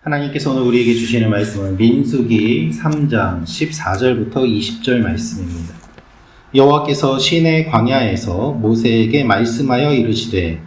하나님께서 오늘 우리에게 주시는 말씀은 민수기 3장 14절부터 20절 말씀입니다. 여호와께서 시내 광야에서 모세에게 말씀하여 이르시되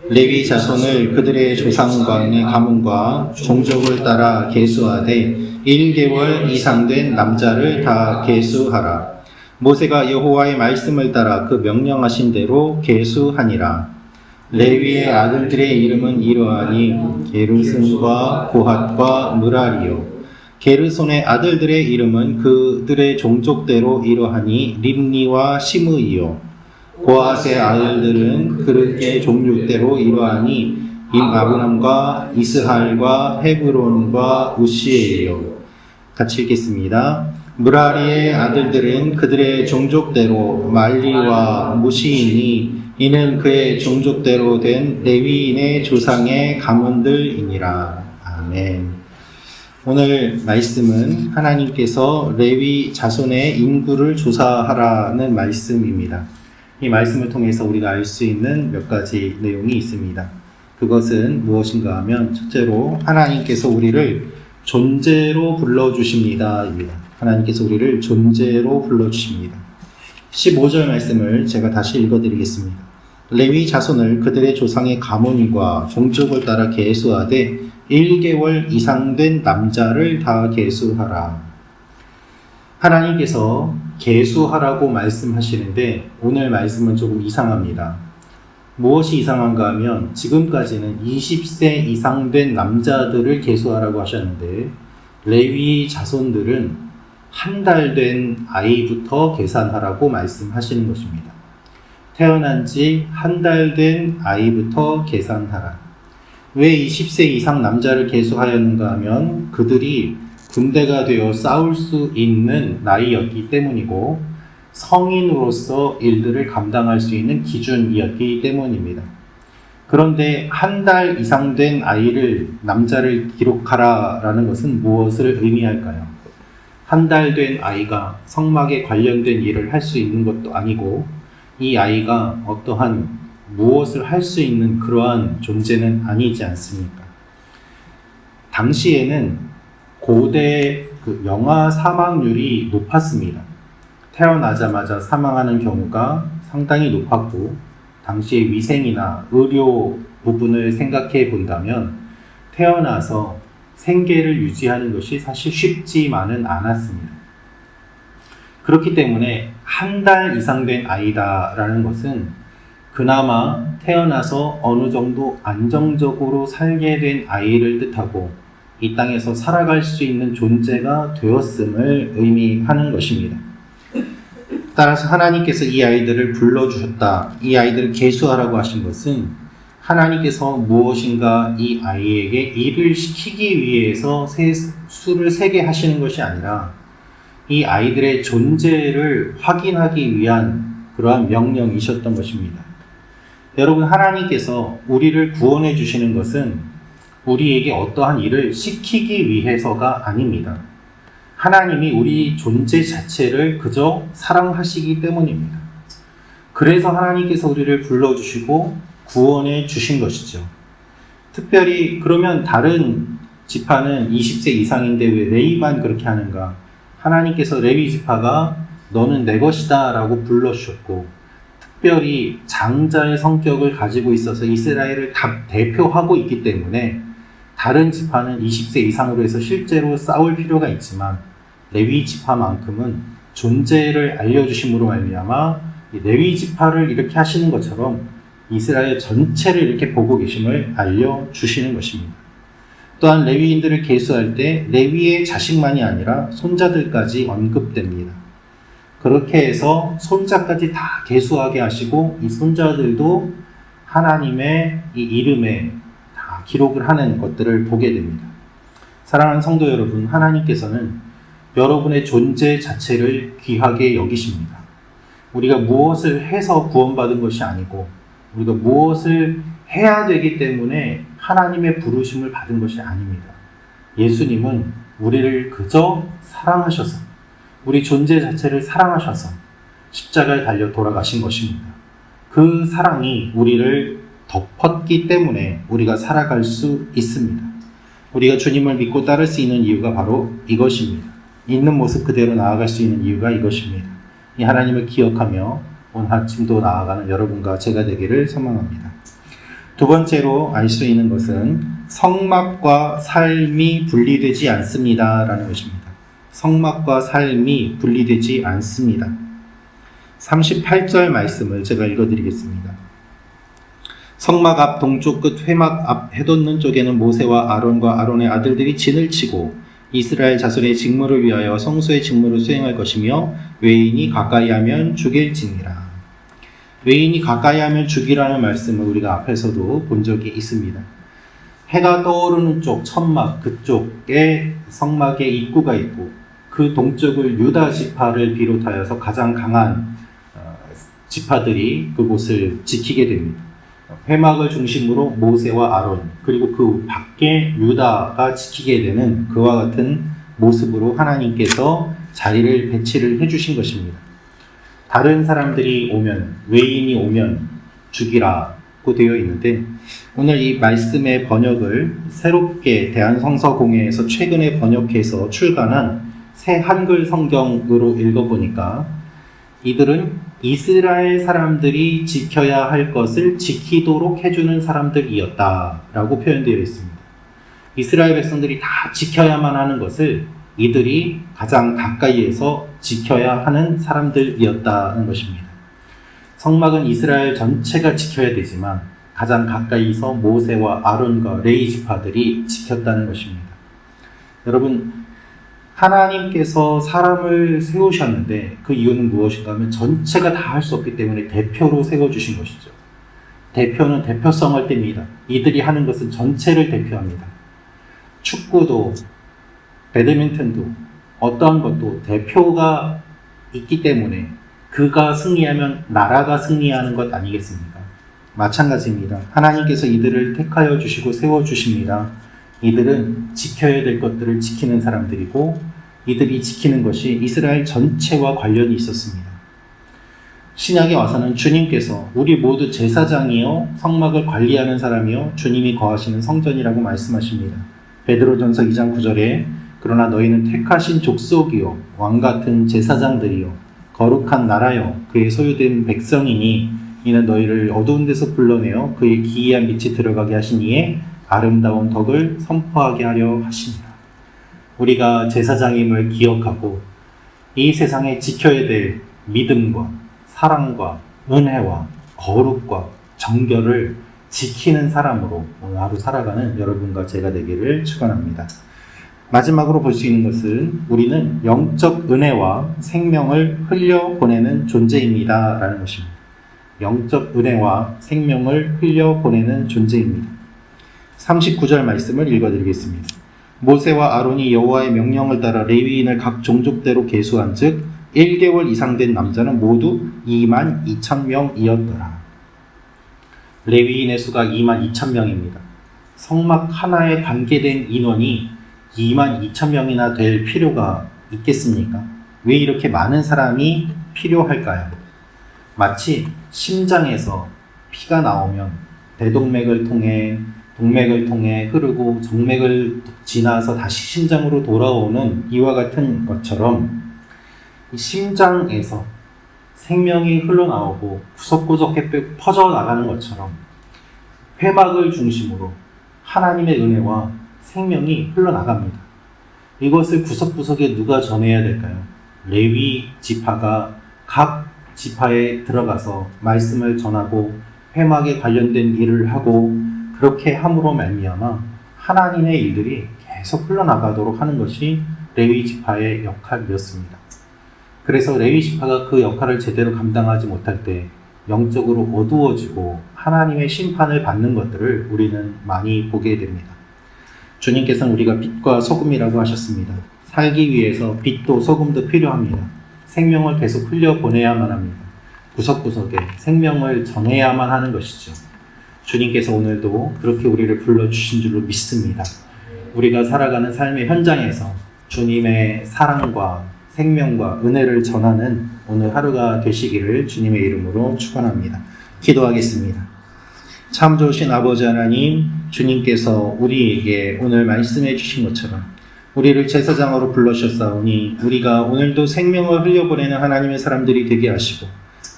레위 자손을 그들의 조상간의 가문과 종족을 따라 계수하되 1개월 이상 된 남자를 다 계수하라. 모세가 여호와의 말씀을 따라 그 명령하신 대로 계수하니라. 레위의 아들들의 이름은 이러하니 게르손과 고핫과 므라리요. 게르손의 아들들의 이름은 그들의 종족대로 이러하니 림니와 시므이요. 고핫의 아들들은 그들의 종족대로 이러하니 아브람과 이스할과 헤브론과 우시에요. 같이 읽겠습니다. 므라리의 아들들은 그들의 종족대로 말리와 무시이니 이는 그의 종족대로 된 레위인의 조상의 가문들이니라. 아멘. 오늘 말씀은 하나님께서 레위 자손의 인구를 조사하라는 말씀입니다. 이 말씀을 통해서 우리가 알 수 있는 몇 가지 내용이 있습니다. 그것은 무엇인가 하면 첫째로 하나님께서 우리를 존재로 불러주십니다. 하나님께서 우리를 존재로 불러주십니다. 15절 말씀을 제가 다시 읽어드리겠습니다. 레위 자손을 그들의 조상의 가문과 종족을 따라 계수하되 1개월 이상 된 남자를 다 계수하라. 하나님께서 계수하라고 말씀하시는데 오늘 말씀은 조금 이상합니다. 무엇이 이상한가 하면 지금까지는 20세 이상 된 남자들을 계수하라고 하셨는데 레위 자손들은 한 달 된 아이부터 계산하라고 말씀하시는 것입니다. 태어난 지 한 달 된 아이부터 계산하라. 왜 20세 이상 남자를 계수하였는가 하면 그들이 군대가 되어 싸울 수 있는 나이였기 때문이고 성인으로서 일들을 감당할 수 있는 기준이었기 때문입니다. 그런데 한 달 이상 된 아이를 남자를 기록하라라는 것은 무엇을 의미할까요? 한 달 된 아이가 성막에 관련된 일을 할 수 있는 것도 아니고 이 아이가 어떠한 무엇을 할 수 있는 그러한 존재는 아니지 않습니까? 당시에는 고대 영아 사망률이 높았습니다. 태어나자마자 사망하는 경우가 상당히 높았고 당시의 위생이나 의료 부분을 생각해 본다면 태어나서 생계를 유지하는 것이 사실 쉽지만은 않았습니다. 그렇기 때문에 한 달 이상 된 아이다라는 것은 그나마 태어나서 어느 정도 안정적으로 살게 된 아이를 뜻하고 이 땅에서 살아갈 수 있는 존재가 되었음을 의미하는 것입니다. 따라서 하나님께서 이 아이들을 불러주셨다, 이 아이들을 계수하라고 하신 것은 하나님께서 무엇인가 이 아이에게 일을 시키기 위해서 수를 세게 하시는 것이 아니라 이 아이들의 존재를 확인하기 위한 그러한 명령이셨던 것입니다. 여러분, 하나님께서 우리를 구원해 주시는 것은 우리에게 어떠한 일을 시키기 위해서가 아닙니다. 하나님이 우리 존재 자체를 그저 사랑하시기 때문입니다. 그래서 하나님께서 우리를 불러주시고 구원해 주신 것이죠. 특별히 그러면 다른 지파는 20세 이상인데 왜 레위만 그렇게 하는가? 하나님께서 레위 지파가 너는 내 것이다 라고 불러주셨고 특별히 장자의 성격을 가지고 있어서 이스라엘을 대표하고 있기 때문에 다른 지파는 20세 이상으로 해서 실제로 싸울 필요가 있지만 레위 지파만큼은 존재를 알려주심으로 말미암아 레위 지파를 이렇게 하시는 것처럼 이스라엘 전체를 이렇게 보고 계심을 알려주시는 것입니다. 또한 레위인들을 계수할 때 레위의 자식만이 아니라 손자들까지 언급됩니다. 그렇게 해서 손자까지 다 계수하게 하시고 이 손자들도 하나님의 이 이름에 다 기록을 하는 것들을 보게 됩니다. 사랑하는 성도 여러분, 하나님께서는 여러분의 존재 자체를 귀하게 여기십니다. 우리가 무엇을 해서 구원받은 것이 아니고 우리가 무엇을 해야 되기 때문에 하나님의 부르심을 받은 것이 아닙니다. 예수님은 우리를 그저 사랑하셔서 우리 존재 자체를 사랑하셔서 십자가에 달려 돌아가신 것입니다. 그 사랑이 우리를 덮었기 때문에 우리가 살아갈 수 있습니다. 우리가 주님을 믿고 따를 수 있는 이유가 바로 이것입니다. 있는 모습 그대로 나아갈 수 있는 이유가 이것입니다. 이 하나님을 기억하며 오늘 아침도 나아가는 여러분과 제가 되기를 소망합니다. 두 번째로 알 수 있는 것은 성막과 삶이 분리되지 않습니다 라는 것입니다. 성막과 삶이 분리되지 않습니다. 38절 말씀을 제가 읽어드리겠습니다. 성막 앞 동쪽 끝 회막 앞 해돋는 쪽에는 모세와 아론과 아론의 아들들이 진을 치고 이스라엘 자손의 직무를 위하여 성소의 직무를 수행할 것이며 외인이 가까이 하면 죽일지니라. 외인이 가까이 하면 죽이라는 말씀을 우리가 앞에서도 본 적이 있습니다. 해가 떠오르는 쪽 천막 그쪽에 성막의 입구가 있고 그 동쪽을 유다 지파를 비롯하여서 가장 강한 지파들이 그곳을 지키게 됩니다. 회막을 중심으로 모세와 아론 그리고 그 밖에 유다가 지키게 되는 그와 같은 모습으로 하나님께서 자리를 배치를 해주신 것입니다. 다른 사람들이 오면 외인이 오면 죽이라고 되어 있는데 오늘 이 말씀의 번역을 새롭게 대한성서공회에서 최근에 번역해서 출간한 새 한글 성경으로 읽어보니까 이들은 이스라엘 사람들이 지켜야 할 것을 지키도록 해주는 사람들이었다라고 표현되어 있습니다. 이스라엘 백성들이 다 지켜야만 하는 것을 이들이 가장 가까이에서 지켜야 하는 사람들이었다는 것입니다. 성막은 이스라엘 전체가 지켜야 되지만 가장 가까이서 모세와 아론과 레위 지파들이 지켰다는 것입니다. 여러분, 하나님께서 사람을 세우셨는데 그 이유는 무엇인가 하면 전체가 다 할 수 없기 때문에 대표로 세워주신 것이죠. 대표는 대표성을 띱니다. 이들이 하는 것은 전체를 대표합니다. 축구도 배드민턴도 어떠한 것도 대표가 있기 때문에 그가 승리하면 나라가 승리하는 것 아니겠습니까? 마찬가지입니다. 하나님께서 이들을 택하여 주시고 세워주십니다. 이들은 지켜야 될 것들을 지키는 사람들이고 이들이 지키는 것이 이스라엘 전체와 관련이 있었습니다. 신약에 와서는 주님께서 우리 모두 제사장이요 성막을 관리하는 사람이요 주님이 거하시는 성전이라고 말씀하십니다. 베드로전서 2장 9절에 그러나 너희는 택하신 족속이요 왕같은 제사장들이요 거룩한 나라요 그의 소유된 백성이니 이는 너희를 어두운 데서 불러내어 그의 기이한 빛이 들어가게 하시니에 아름다운 덕을 선포하게 하려 하십니다. 우리가 제사장임을 기억하고 이 세상에 지켜야 될 믿음과 사랑과 은혜와 거룩과 정결을 지키는 사람으로 오늘 하루 살아가는 여러분과 제가 되기를 축원합니다. 마지막으로 볼 수 있는 것은 우리는 영적 은혜와 생명을 흘려보내는 존재입니다 라는 것입니다. 영적 은혜와 생명을 흘려보내는 존재입니다. 39절 말씀을 읽어드리겠습니다. 모세와 아론이 여호와의 명령을 따라 레위인을 각 종족대로 계수한 즉 1개월 이상 된 남자는 모두 22,000명이었더라. 레위인의 수가 22,000명입니다. 성막 하나에 관계된 인원이 22,000명이나 될 필요가 있겠습니까? 왜 이렇게 많은 사람이 필요할까요? 마치 심장에서 피가 나오면 대동맥을 통해 동맥을 통해 흐르고 정맥을 지나서 다시 심장으로 돌아오는 이와 같은 것처럼 심장에서 생명이 흘러나오고 구석구석에 퍼져나가는 것처럼 회막을 중심으로 하나님의 은혜와 생명이 흘러나갑니다. 이것을 구석구석에 누가 전해야 될까요? 레위 지파가 각 지파에 들어가서 말씀을 전하고 회막에 관련된 일을 하고 그렇게 함으로 말미암아 하나님의 일들이 계속 흘러나가도록 하는 것이 레위 지파의 역할이었습니다. 그래서 레위 지파가 그 역할을 제대로 감당하지 못할 때 영적으로 어두워지고 하나님의 심판을 받는 것들을 우리는 많이 보게 됩니다. 주님께서는 우리가 빛과 소금이라고 하셨습니다. 살기 위해서 빛도 소금도 필요합니다. 생명을 계속 흘려보내야만 합니다. 구석구석에 생명을 전해야만 하는 것이죠. 주님께서 오늘도 그렇게 우리를 불러주신 줄로 믿습니다. 우리가 살아가는 삶의 현장에서 주님의 사랑과 생명과 은혜를 전하는 오늘 하루가 되시기를 주님의 이름으로 축원합니다. 기도하겠습니다. 참 좋으신 아버지 하나님, 주님께서 우리에게 오늘 말씀해 주신 것처럼 우리를 제사장으로 불러주셨사오니 우리가 오늘도 생명을 흘려보내는 하나님의 사람들이 되게 하시고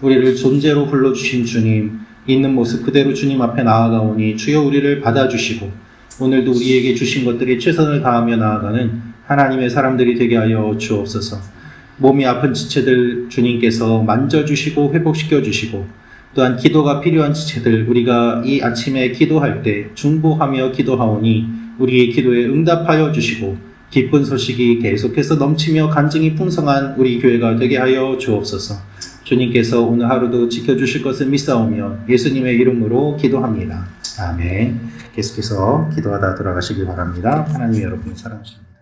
우리를 존재로 불러주신 주님 있는 모습 그대로 주님 앞에 나아가오니 주여 우리를 받아주시고 오늘도 우리에게 주신 것들에 최선을 다하며 나아가는 하나님의 사람들이 되게 하여 주옵소서. 몸이 아픈 지체들 주님께서 만져주시고 회복시켜주시고 또한 기도가 필요한 지체들 우리가 이 아침에 기도할 때 중보하며 기도하오니 우리의 기도에 응답하여 주시고 기쁜 소식이 계속해서 넘치며 간증이 풍성한 우리 교회가 되게 하여 주옵소서. 주님께서 오늘 하루도 지켜주실 것을 믿사오며 예수님의 이름으로 기도합니다. 아멘. 계속해서 기도하다 돌아가시기 바랍니다. 하나님 여러분을 사랑하십니다.